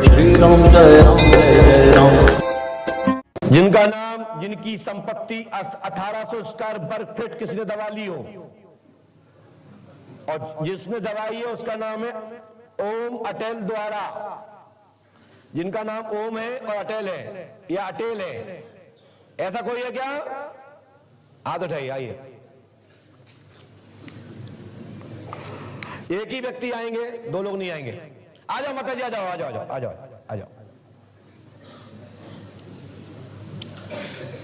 श्री राम जय राम। जिनका नाम, जिनकी संपत्ति 1800 स्क्वायर वर्ग फीट किसी ने दबा ली हो, और जिसने दबाई है उसका नाम है ओम अटेल द्वारा। जिनका नाम ओम है और अटेल है या अटेल है, ऐसा कोई है क्या? हाथ उठाइए, आइए। एक ही व्यक्ति आएंगे, दो लोग नहीं आएंगे। आ जाओ माता जी, आ जाओ आ जाओ आ जाओ आ जाओ।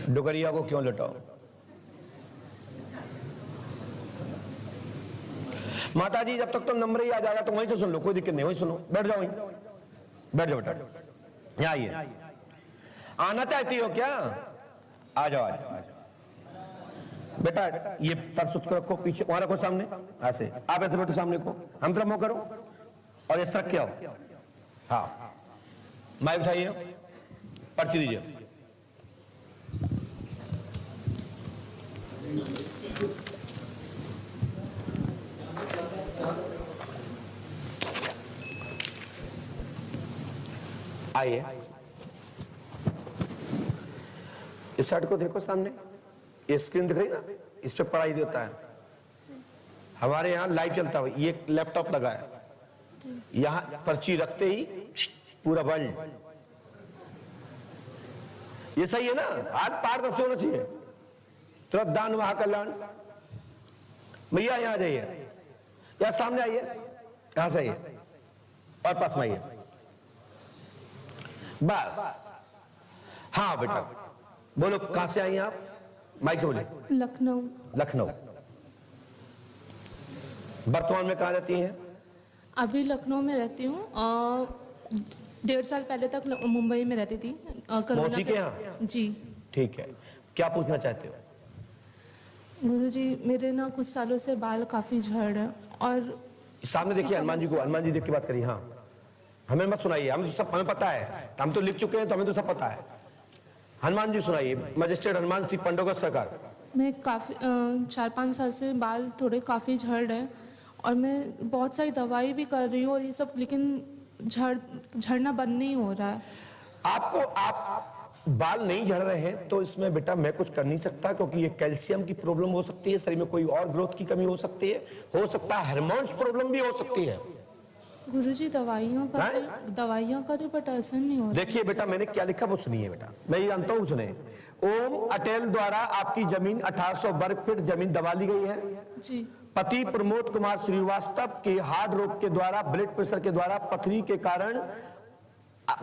डुगरिया को क्यों लटाओ? माता जी जब तक तो नंबर ही आ जाएगा तो वहीं से सुन लो, कोई दिक्कत नहीं, वहीं सुनो। बैठ जाओ, वहीं बैठ जाओ बेटा, यहाँ आइए। आना चाहती हो क्या? आ जाओ आ जाओ बेटा। ये पर्स उसको रखो पीछे, वहां रखो सामने, ऐसे आप ऐसे बैठो सामने को, हम तरफ मुंह करो और ये रख के आओ। हाँ, माइक उठाइए, पर्ची दीजिए। आइए, इस साइड को देखो, सामने ये स्क्रीन दिख रही ना, इस पे पढ़ाई होता है। हमारे यहाँ लाइव चलता है, ये लैपटॉप लगा है, यहाँ पर्ची रखते ही पूरा वर्ल्ड। ये सही है ना? आज पारदर्शी होना चाहिए, तुरंत दान वहां कल्याण। भैया यहाँ आ जाइए, यहाँ सामने आइए, यहाँ से आइए और पास में आइए, बस। हाँ बेटा बोलो, कहां से आई आप? माइक से बोले। लखनऊ। लखनऊ। वर्तमान में कहां रहती हैं? अभी लखनऊ में रहती हूँ। 1.5 साल पहले तक मुंबई में रहती थी। मौसी के यहाँ? जी। ठीक है, क्या पूछना चाहते हो? गुरुजी, मेरे ना कुछ सालों से बाल काफी झड़ रहे हैं और सामने देखिए हनुमान जी को, हनुमान जी देख के बात करिए। हाँ, हमें मत सुनाइए, हम तो सब, हमें पता है, हम तो लिख चुके हैं तो हमें तो सब पता है। हनुमान जी सुनाइए, मजिस्ट्रेट हनुमान सिंह पंडोगत सरकार। मैं काफ़ी 4-5 साल से बाल थोड़े काफ़ी झड़ रहे हैं और मैं बहुत सारी दवाई भी कर रही हूँ और ये सब, लेकिन झड़ना बंद नहीं हो रहा है। आपको, आप बाल नहीं झड़ रहे हैं तो इसमें बेटा मैं कुछ कर नहीं सकता, क्योंकि ये कैल्शियम की प्रॉब्लम हो सकती है, शरीर में कोई और ग्रोथ की कमी हो सकती है, हो सकता है हार्मोन्स प्रॉब्लम भी हो सकती है। गुरुजी दवाइयाँ करें बट ऐसा नहीं हो रहा। देखिए बेटा, मैंने क्या लिखा वो सुनिए बेटा, मैं ये जानता हूँ, सुने। ओम अटेल द्वारा आपकी जमीन 1800 वर्ग फीट जमीन दबा ली गई है जी। पति प्रमोद कुमार श्रीवास्तव के हार्ट रोग के द्वारा, ब्लड प्रेशर के द्वारा, पथरी के कारण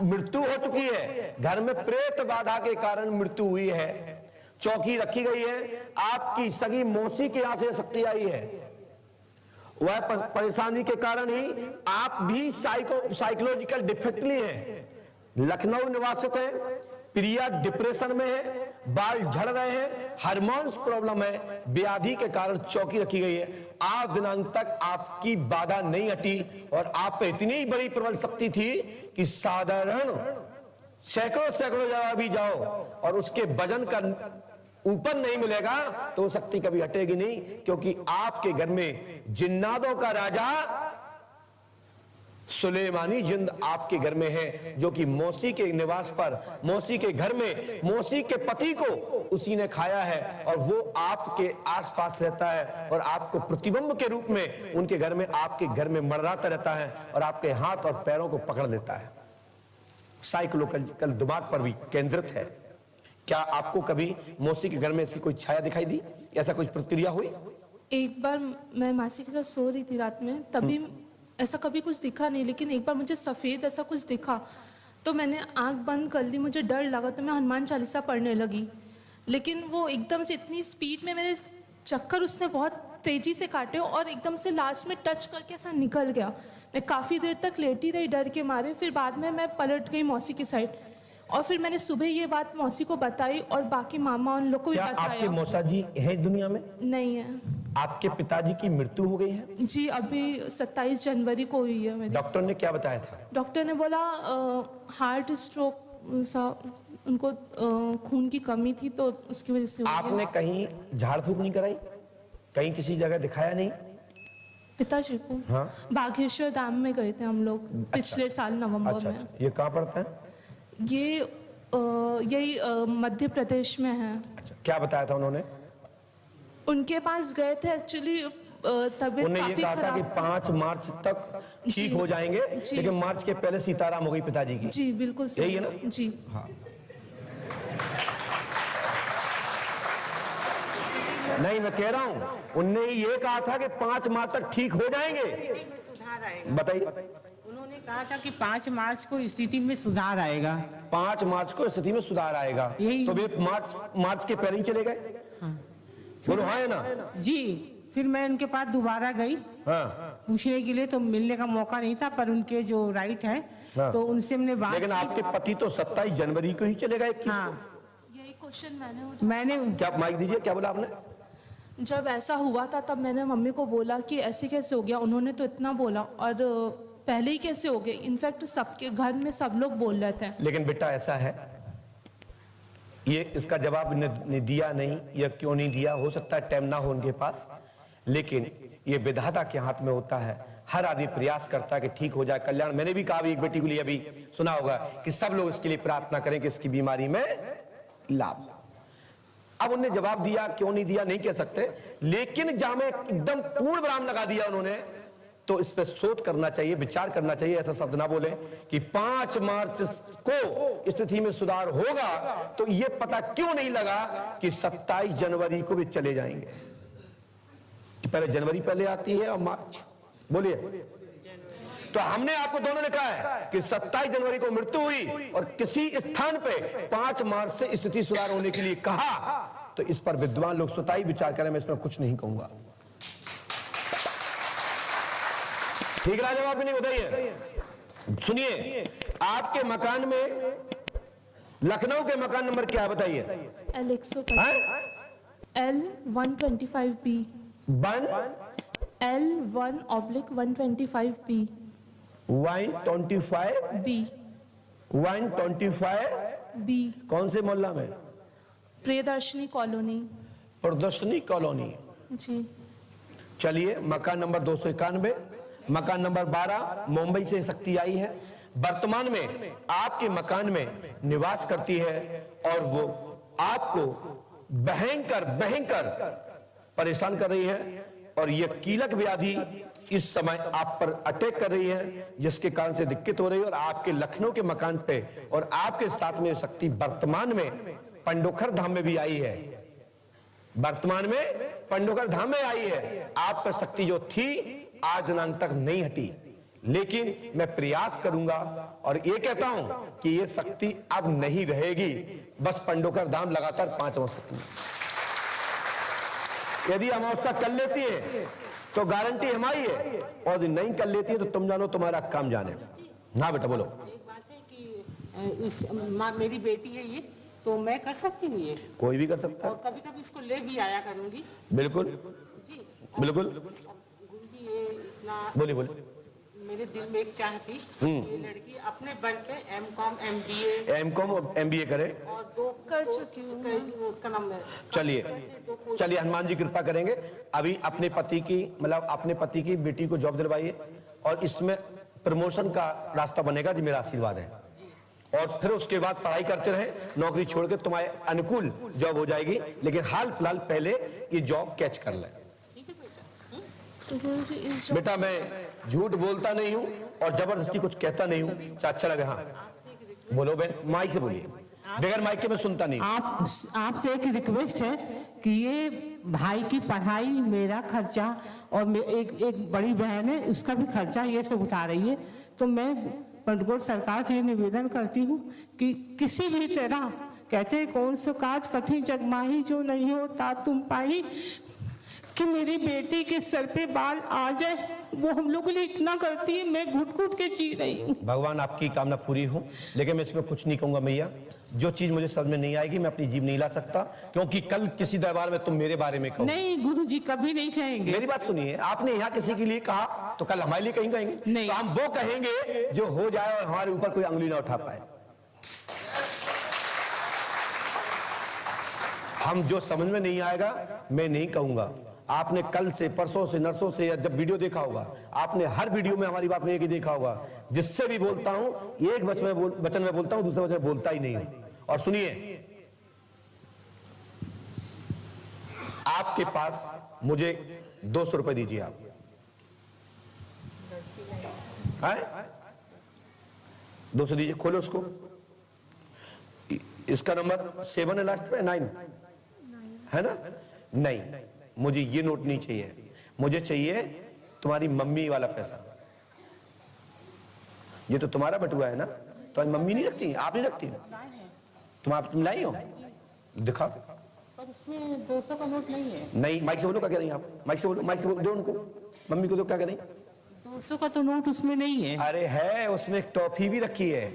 मृत्यु हो चुकी है। घर में प्रेत बाधा के कारण मृत्यु हुई है। चौकी रखी गई है। आपकी सगी मौसी के यहां से शक्ति आई है, वह परेशानी के कारण ही आप भी साइकोलॉजिकल डिफेक्टली हैं। लखनऊ निवासित है, प्रिया डिप्रेशन में है, बाल झड़ रहे हैं, हार्मोन्स प्रॉब्लम है, व्याधि के कारण चौकी रखी गई है। आज दिनांक तक आपकी बाधा नहीं हटी और आप पे इतनी बड़ी प्रबल शक्ति थी कि साधारण सैकड़ों जगह भी जाओ और उसके वजन का ऊपर नहीं मिलेगा तो वो शक्ति कभी हटेगी नहीं, क्योंकि आपके घर में जिन्नातों का राजा सुलेमानी जिंद आपके घर में है, जो कि मौसी के निवास पर, मौसी के घर में, मौसी के पति को उसी ने खाया है और वो आपके आसपास रहता है और आपको प्रतिबिंब के रूप में उनके घर में, आपके घर में मंडराता रहता है और आपके हाथ और पैरों को पकड़ लेता है। साइकोलॉजिकल दिमाग पर भी केंद्रित है। क्या आपको कभी मौसी के घर में ऐसी कोई छाया दिखाई दी, ऐसा कोई प्रतिक्रिया हुई? एक बार मैं मासी के साथ सो रही थी रात में, तभी ऐसा कभी कुछ दिखा नहीं, लेकिन एक बार मुझे सफ़ेद ऐसा कुछ दिखा तो मैंने आंख बंद कर ली, मुझे डर लगा तो मैं हनुमान चालीसा पढ़ने लगी, लेकिन वो एकदम से इतनी स्पीड में मेरे चक्कर उसने बहुत तेज़ी से काटे और एकदम से लास्ट में टच करके ऐसा निकल गया। मैं काफ़ी देर तक लेटी रही डर के मारे, फिर बाद में मैं पलट गई मौसी की साइड और फिर मैंने सुबह ये बात मौसी को बताई और बाकी मामा उन लोग को भी बताया। आपके मौसा जी है दुनिया में? नहीं है। आपके पिताजी की मृत्यु हो गई है? जी, अभी 27 जनवरी को हुई है मेरी। डॉक्टर ने क्या बताया था? डॉक्टर ने बोला हार्ट स्ट्रोक सा, उनको खून की कमी थी तो उसकी वजह से। आपने कहीं झाड़ फूक नहीं कराई? कहीं किसी जगह दिखाया नहीं? पिताजी को हाँ। बागेश्वर धाम में गए थे हम लोग पिछले साल नवंबर अच्छा, में। अच्छा। ये कहाँ पड़ता है? ये यही मध्य प्रदेश में है। अच्छा, क्या बताया था उन्होंने? उनके पास गए थे एक्चुअली, तबीयत उन्होंने ये काफी कहा था कि खराब। 5 मार्च तक ठीक जी। हो जाएंगे, जी। लेकिन मार्च के पहले सीताराम हो गई पिताजी की। जी बिल्कुल सही। यही है ना? जी हाँ। नहीं, मैं कह रहा हूं, उनने ये कहा था कि 5 मार्च तक ठीक हो जाएंगे। स्थिति में सुधार आएगा। बताइए। उन्होंने कहा था कि 5 मार्च को स्थिति में सुधार आएगा। 5 मार्च को स्थिति में सुधार आएगा, यही- तो वे मार्च के पहले ही चले गए। बोलो हाँ है ना? जी, फिर मैं उनके पास दोबारा गई हाँ। पूछने के लिए, तो मिलने का मौका नहीं था, पर उनके जो राइट है हाँ। तो उनसे हमने बात लेकिन की। आपके पति तो 27 जनवरी को ही चले गए। 21 हाँ, यही क्वेश्चन मैंने उठाया। मैंने क्या माइक दीजिए, क्या बोला आपने? जब ऐसा हुआ था तब मैंने मम्मी को बोला कि ऐसे कैसे हो गया, उन्होंने तो इतना बोला और पहले ही कैसे हो गए। इनफैक्ट सबके घर में सब लोग बोल रहे थे। लेकिन बेटा ऐसा है, ये इसका जवाब ने दिया नहीं, या क्यों नहीं दिया, हो सकता है टाइम ना हो उनके पास, लेकिन ये विधाता के हाथ में होता है। हर आदमी प्रयास करता है कि ठीक हो जाए, कल्याण। मैंने भी कहा एक बेटी के लिए अभी सुना होगा कि सब लोग इसके लिए प्रार्थना करें कि इसकी बीमारी में लाभ। अब उन्होंने जवाब दिया, क्यों नहीं दिया नहीं कह सकते, लेकिन जहां में एकदम पूर्ण विराम लगा दिया उन्होंने, तो इस पे शोध करना चाहिए, विचार करना चाहिए। ऐसा शब्द ना बोले कि 5 मार्च को स्थिति में सुधार होगा, तो यह पता क्यों नहीं लगा कि 27 जनवरी को भी चले जाएंगे। पहले जनवरी पहले आती है और मार्च, बोलिए। तो हमने आपको दोनों ने कहा है कि 27 जनवरी को मृत्यु हुई और किसी स्थान पे 5 मार्च से स्थिति सुधार होने के लिए कहा, तो इस पर विद्वान लोग स्वतः ही विचार करें, मैं इसमें कुछ नहीं कहूंगा। ठीक रहा जवाब भी नहीं? बताइए। सुनिए, आपके मकान में, लखनऊ के मकान नंबर क्या है बताइए? L125 L125B one L1/125B 125 B 125 कौन से मोहल्ला में? प्रियदर्शनी कॉलोनी। प्रदर्शनी कॉलोनी। जी चलिए, मकान नंबर 291, मकान नंबर 12, मुंबई से शक्ति आई है, वर्तमान में आपके मकान में निवास करती है और वो आपको भयंकर भयंकर परेशान कर रही है, और यह कीलक व्याधि इस समय आप पर अटैक कर रही है, जिसके कारण से दिक्कत हो रही है। और आपके लखनऊ के मकान पे और आपके साथ में शक्ति वर्तमान में पंडोखर धाम में भी आई है, वर्तमान में पंडोखर धाम में आई है। आप पर शक्ति जो थी आज दिनांक तक नहीं हटी, लेकिन मैं प्रयास करूंगा और ये कहता हूं कि ये शक्ति अब नहीं रहेगी। बस पंडोखर धाम लगातार 5 वर्ष तक, यदि अमावस्या कर लेती है तो गारंटी हमारी है, और यदि नहीं कर लेती है तो तुम जानो, तुम्हारा काम जाने। ना बेटा बोलो। एक बात है कि मेरी बेटी है ये, तो मैं कर सकती हूँ ये, कोई भी कर सकता है, और कभी कभी इसको ले भी आया करूंगी। बिल्कुल जी बिल्कुल। गुरुजी, ये इतना बोलिए बोलिए। मेरे दिल में एक चाह थी, ये लड़की अपने बल पे M.Com MBA M.Com और MBA करे। और 2 कर चुकी हूँ। उसका नाम है। चलिए चलिए, हनुमान जी कृपा करेंगे। अभी अपने पति की, मतलब अपने पति की बेटी को जॉब दिलवाइए, और इसमें प्रमोशन का रास्ता बनेगा जी, मेरा आशीर्वाद है। और फिर उसके बाद पढ़ाई करते रहे, नौकरी छोड़ के तुम्हारे अनुकूल जॉब हो जाएगी, लेकिन हाल फिलहाल पहले ये जॉब कैच कर ले। तो गुरुजी इस बेटा मैं झूठ बोलता नहीं हूँ और जबरदस्ती कुछ कहता नहीं हूँ, अच्छा लगे। हाँ बोलो बहन, माइक से बोलिए, बगैर माइक के मैं सुनता नहीं हूँ। आपसे एक रिक्वेस्ट है कि ये भाई की पढ़ाई, मेरा खर्चा, और एक बड़ी बहन है उसका भी खर्चा ये सब उठा रही है। तो मैं पंडगोट सरकार से निवेदन करती हूँ कि किसी भी तरह, कहते हैं कौन सो काज कठिन जग माही, जो नहीं होता तुम पाही, कि मेरी बेटी के सर पे बाल आ जाए। वो हम लोग के लिए इतना करती है, मैं घुट घुट के जी रही हूँ। भगवान आपकी कामना पूरी हो, लेकिन मैं इसमें कुछ नहीं कहूंगा मैया। जो चीज मुझे समझ में नहीं आएगी मैं अपनी जीभ नहीं ला सकता, क्योंकि कल किसी दरबार में तुम मेरे बारे में कहो। नहीं गुरुजी, कभी नहीं कहेंगे। मेरी बात सुनिए, आपने यहाँ किसी के लिए कहा तो कल हमारे लिए कहीं कहेंगे नहीं। तो हम वो कहेंगे जो हो जाए और हमारे ऊपर कोई अंगुली ना उठा पाए। हम जो समझ में नहीं आएगा मैं नहीं कहूंगा, आपने कल से, परसों से, नरसों से, या जब वीडियो देखा होगा, आपने हर वीडियो में हमारी बात में एक ही देखा होगा, जिससे भी बोलता हूं एक वचन में बोलता हूं, दूसरे वचन में बोलता ही नहीं हूं। और सुनिए, आपके पास मुझे 200 रुपए दीजिए आप, है 200 दीजिए, खोलो उसको। इसका नंबर 7 है लास्ट पे, 9 है ना? नहीं, मुझे ये नोट नहीं चाहिए, मुझे चाहिए तुम्हारी मम्मी वाला पैसा। ये तो तुम्हारा बटुआ है ना, तो मम्मी नहीं रखती, आप नहीं रखती, तुम लाई हो, दिखाओ। पर इसमें 200 का नोट नहीं है। नहीं, माइक से बोलो, क्या कह रही हैं आप? माइक से बोलो, माइक से बोलो, दो उनको, मम्मी को दो, क्या कह रही? 200 का तो नोट उसमें नहीं है। अरे है, उसमें एक टॉफी भी रखी है।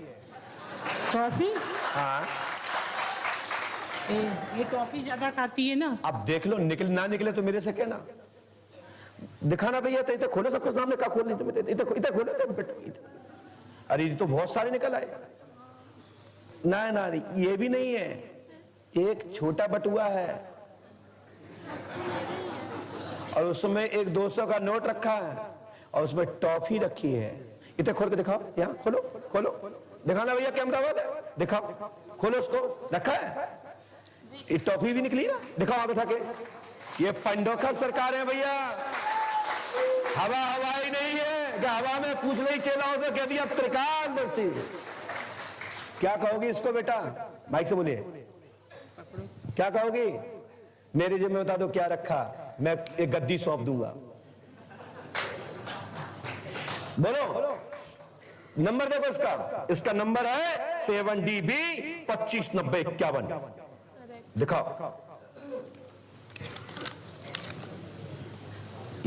टॉफी? हाँ, ये टॉफी ज्यादा खाती है ना। अब देख लो, निकल ना निकले तो मेरे से कहना, दिखाना भैया, तो इधर खोलो सबके सामने, क्या खोल नहीं तो इधर खोलो तो। अरे ये तो बहुत सारे निकल आए। ना ना, ये भी नहीं है, एक छोटा बटुआ है और उसमें एक 200 का नोट रखा है और उसमें टॉफी रखी है। इधर खोल के दिखाओ, यहाँ खोलो, खोलो, दिखाना भैया, कैमरा वाला दिखाओ, खोलो उसको, रखा है, ये टॉफी भी निकली ना, दिखाओ हाथ उठा के। ये पंडोखर सरकार है भैया, हवा हवाई नहीं है कि हवा में पूछ नहीं चला हो तो कह दिया त्रिकाल दर्शी। क्या कहोगी इसको बेटा? माइक से बोलिए, क्या कहोगी? मेरे जेब में बता दो क्या रखा, मैं एक गद्दी सौंप दूंगा। बोलो, नंबर देखो इसका, इसका नंबर है 7DB 259051। दिखाओ,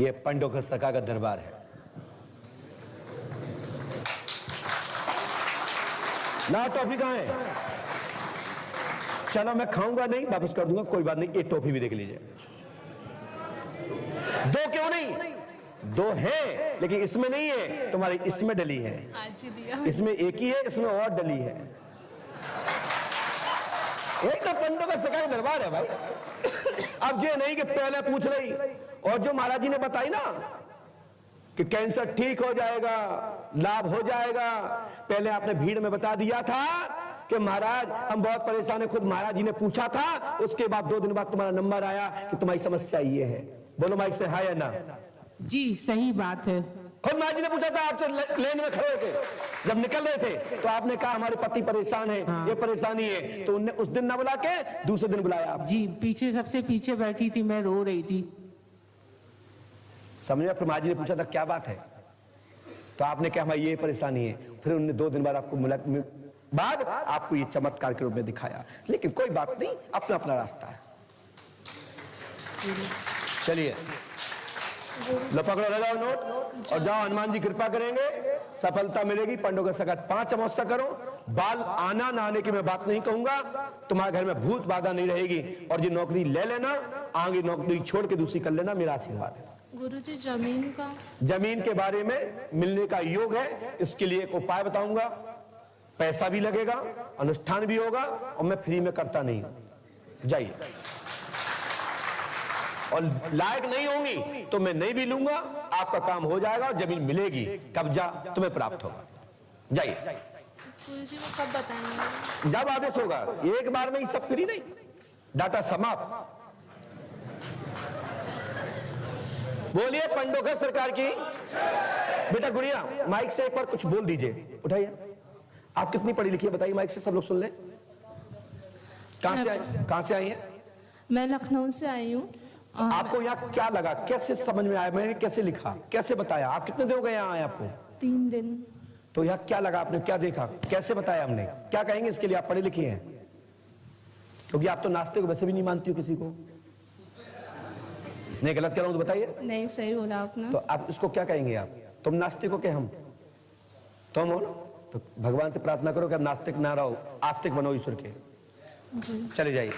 ये पंडोखर सरकार का दरबार है ना। टॉफी कहां है? चलो मैं खाऊंगा नहीं, वापस कर दूंगा, कोई बात नहीं, एक टॉफी भी देख लीजिए। दो क्यों नहीं, दो है, लेकिन इसमें नहीं है, तुम्हारी इसमें डली है, इसमें एक ही है, इसमें और डली है। एक तो पंडों का सरकार का दरबार है भाई। अब ये नहीं कि पहले पूछ रही, और जो महाराज जी ने बताई ना कि कैंसर ठीक हो जाएगा, लाभ हो जाएगा, पहले आपने भीड़ में बता दिया था कि महाराज हम बहुत परेशान है, खुद महाराज जी ने पूछा था, उसके बाद 2 दिन बाद तुम्हारा नंबर आया कि तुम्हारी समस्या ये है। बोलो माइक से हां या ना? जी सही बात है। खुद महाराज जी ने पूछा था, आप तो लेन में खड़े थे, जब निकल रहे थे तो आपने कहा हमारे पति परेशान है, हाँ। ये परेशानी है, तो उनने उस दिन ना बुला के दूसरे दिन बुलाया आप। जी पीछे, सबसे पीछे बैठी थी, मैं रो रही थी। समझ में? फिर महाराज जी ने पूछा था क्या बात है, तो आपने कहा हमारी ये परेशानी है। फिर उन्होंने 2 दिन बाद आपको बाद आपको ये चमत्कार के रूप में दिखाया। लेकिन कोई बात नहीं, अपना अपना रास्ता है। चलिए लो, पकड़ो, लगाओ नोट और जाओ, हनुमान जी कृपा करेंगे, सफलता मिलेगी। पंडों का सगात 5 अमावस्या करो। बाल आना ना आने की मैं बात नहीं कहूंगा, तुम्हारे घर में भूत बाधा नहीं रहेगी, और ये नौकरी ले लेना, आगे नौकरी छोड़ के दूसरी कर लेना, मेरा आशीर्वाद है। गुरुजी जमीन के बारे में मिलने का योग है, इसके लिए एक उपाय बताऊंगा, पैसा भी लगेगा, अनुष्ठान भी होगा, और मैं फ्री में करता नहीं हूं। जाइए, और लायक नहीं होंगी तो मैं नहीं भी लूंगा, आपका काम हो जाएगा और जमीन मिलेगी, कब्जा तुम्हें प्राप्त होगा। जाइए। गुरुजी वो कब बताएंगे? जब आदेश होगा, एक बार में ही सब फ्री नहीं, डाटा समाप्त। बोलिए पंडोखर सरकार की। बेटा गुड़िया, माइक से एक बार कुछ बोल दीजिए, उठाइए। आप कितनी पढ़ी लिखी है बताइए, माइक से सब लोग सुन ले। कहां से आई हैं? मैं लखनऊ से आई हूँ। आपको यहाँ क्या लगा, कैसे समझ में आया, मैंने कैसे लिखा, कैसे बताया? आप कितने दिन हो गए यहाँ आए आपको? 3 दिन। तो यहाँ क्या लगा, आपने क्या देखा, कैसे बताया हमने? क्या कहेंगे इसके लिए? आप पढ़े लिखे हैं, क्योंकि आप तो नाश्ते को वैसे भी नहीं मानती हो किसी को। नहीं, गलत कह रहा हूं तो बताइए। नहीं, सही बोला आपने। तो आप इसको क्या कहेंगे? आप तुम नास्तिक हो के हम तुम हो ना, तो भगवान से प्रार्थना करो कि आप नास्तिक ना रहो, आस्तिक बनो ईश्वर के। जी। चले जाइए।